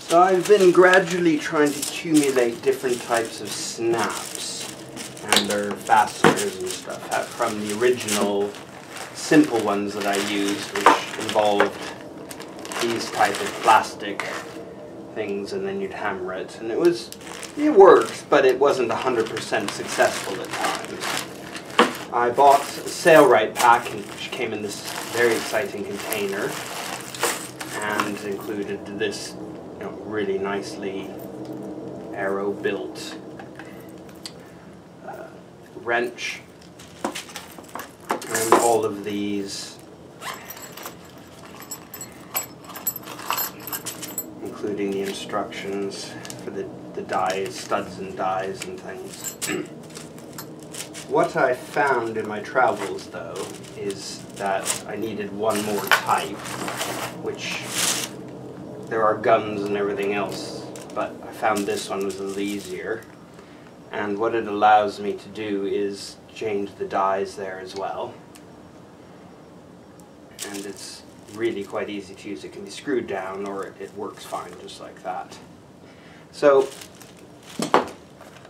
So I've been gradually trying to accumulate different types of snaps and their fasteners and stuff from the original simple ones that I used, which involved these type of plastic things, and then you'd hammer it, and it worked, but it wasn't 100% successful at times. I bought a Sailrite pack, which came in this very exciting container, and included this really nicely aero-built wrench, and all of these, including the instructions for the dies, studs and dies and things. What I found in my travels, though, is that I needed one more type, which there are guns and everything else, but I found this one was a little easier. And what it allows me to do is change the dies there as well. And it's really quite easy to use. It can be screwed down, or it works fine just like that. So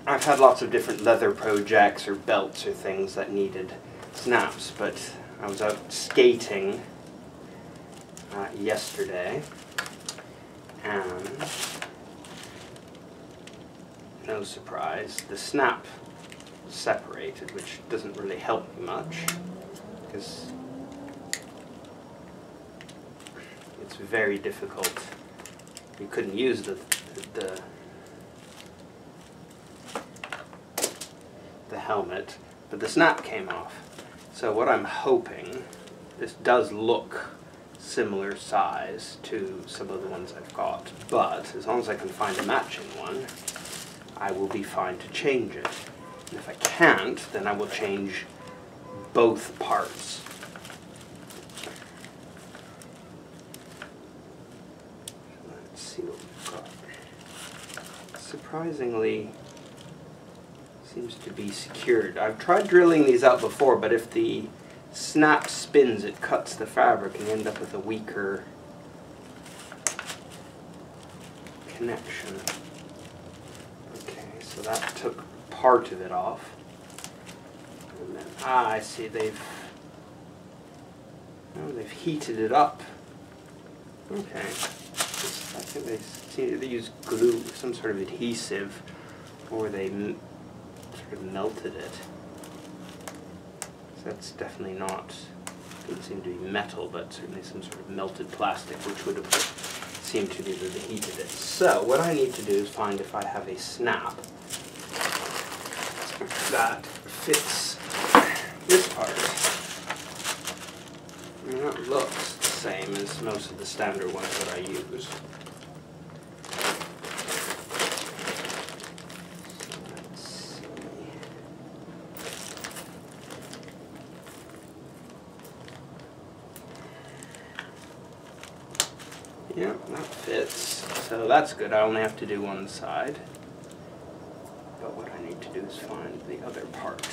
I've had lots of different leather projects or belts or things that needed snaps, but I was out skating yesterday, and no surprise, the snap separated, which doesn't really help me much, because it's very difficult. You couldn't use the helmet, but the snap came off. So what I'm hoping, this does look similar size to some of the ones I've got, but as long as I can find a matching one, I will be fine to change it. And if I can't, then I will change both parts. Let's see what we've got. Surprisingly, seems to be secured. I've tried drilling these out before, but if the snap spins, it cuts the fabric and you end up with a weaker connection. Okay, so that took part of it off. And then, I see, they've heated it up. Okay, I think they use glue, some sort of adhesive, or they sort of melted it. So that's definitely not, doesn't seem to be metal, but certainly some sort of melted plastic, which would have seemed to be that they heated it. So what I need to do is find if I have a snap that fits this part. I mean, that looks the same as most of the standard ones that I use. Yeah, that fits. So that's good. I only have to do one side. But what I need to do is find the other part.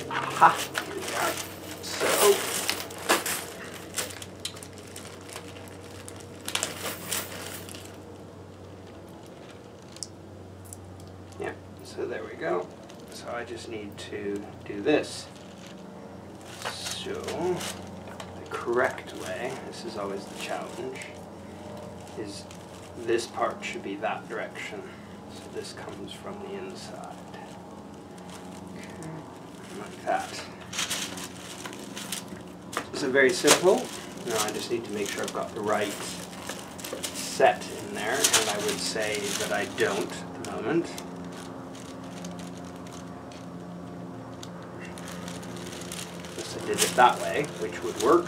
Aha! Here we are. So, yeah, so there we go. So I just need to do this. So, the correct way, this is always the challenge, is this part should be that direction. So this comes from the inside. Okay, like that. So very simple. Now I just need to make sure I've got the right set in there, and I would say that I don't at the moment. I did it that way, which would work.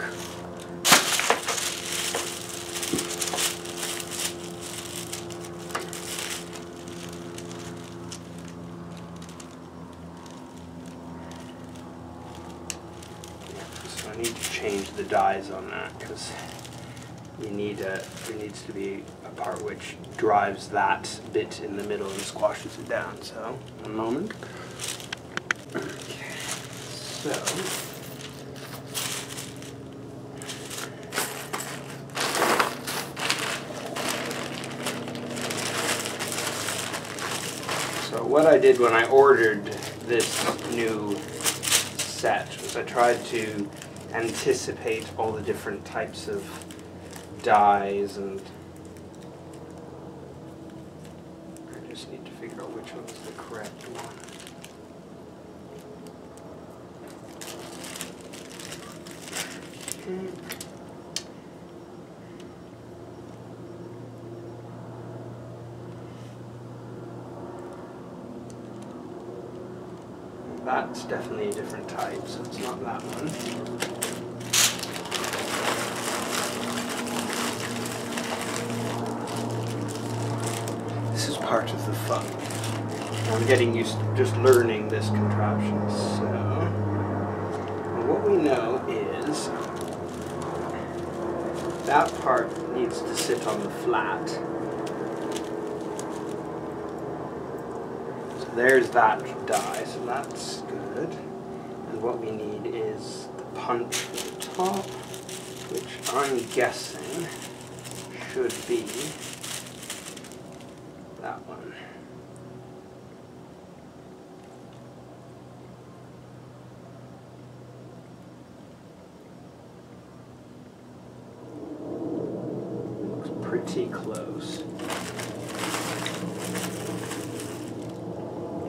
So I need to change the dies on that, because there needs to be a part which drives that bit in the middle and squashes it down. So, one moment. Okay, so what I did when I ordered this new set was I tried to anticipate all the different types of dies, and I just need to figure out which one is the correct one. That's definitely a different type, so it's not that one. This is part of the fun. I'm getting used to just learning this contraption. So, what we know is that part needs to sit on the flat. So there's that die, so that's good. And what we need is the punch for the top, which I'm guessing should be that one. Pretty close.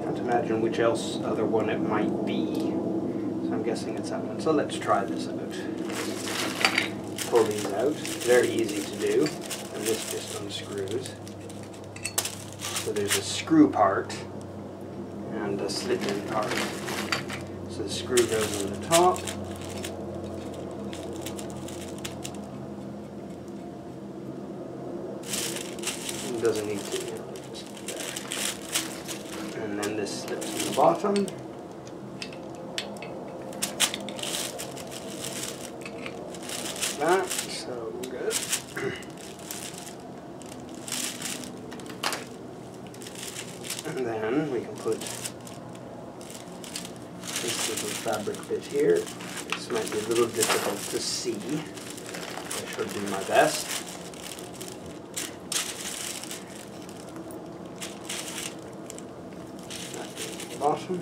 Can't imagine which other one it might be. So I'm guessing it's that one. So let's try this out. Pull these out. Very easy to do. And this just unscrews. So there's a screw part and a slip-in part. So the screw goes on the top. Doesn't need to, just there. And then this slips in the bottom. That, so good. And then we can put this little fabric bit here. This might be a little difficult to see. I should do my best. Bottom.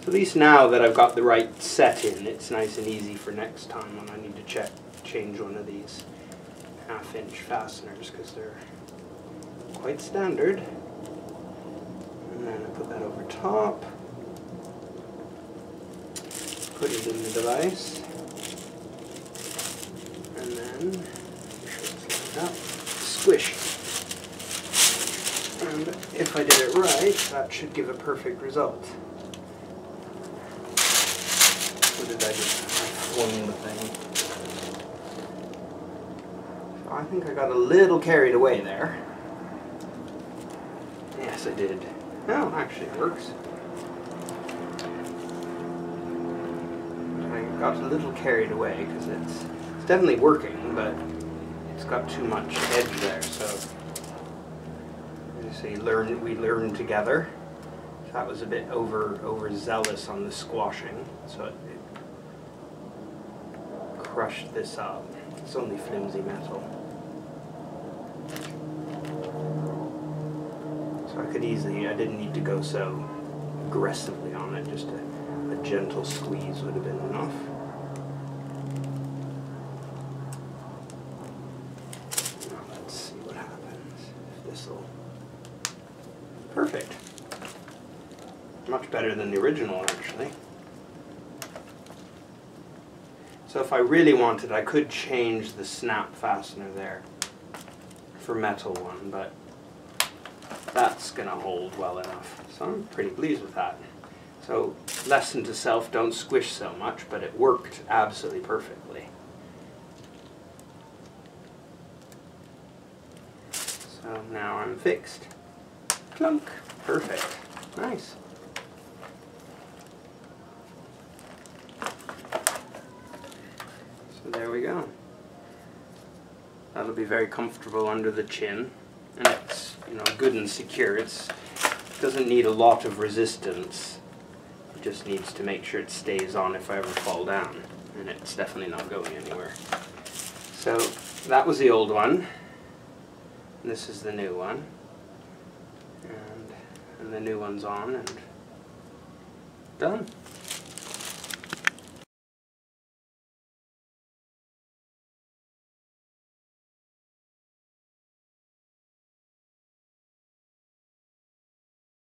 So at least now that I've got the right set in, it's nice and easy for next time when I need to change one of these 1/2-inch fasteners, because they're quite standard. And then I put that over top, put it in the device, and then make sure it's lined up, squish. And if I did it right, that should give a perfect result. What did I do? I flung the thing. So I think I got a little carried away there. Yes, I did. Oh, actually it works. I got a little carried away because it's definitely working, but it's got too much edge there, so we learn together. So that was a bit overzealous on the squashing, so it crushed this up. It's only flimsy metal. So I didn't need to go so aggressively on it, just a gentle squeeze would have been enough. Now let's see what happens if this'll. Perfect. Much better than the original, actually. So if I really wanted, I could change the snap fastener there for metal one, but that's going to hold well enough. So I'm pretty pleased with that. So lesson to self, don't squish so much, but it worked absolutely perfectly. So now I'm fixed. Clunk. Perfect. Nice. So there we go. That'll be very comfortable under the chin, and it's, you know, good and secure. It doesn't need a lot of resistance. It just needs to make sure it stays on if I ever fall down, and it's definitely not going anywhere. So that was the old one, and this is the new one. and the new one's on and done.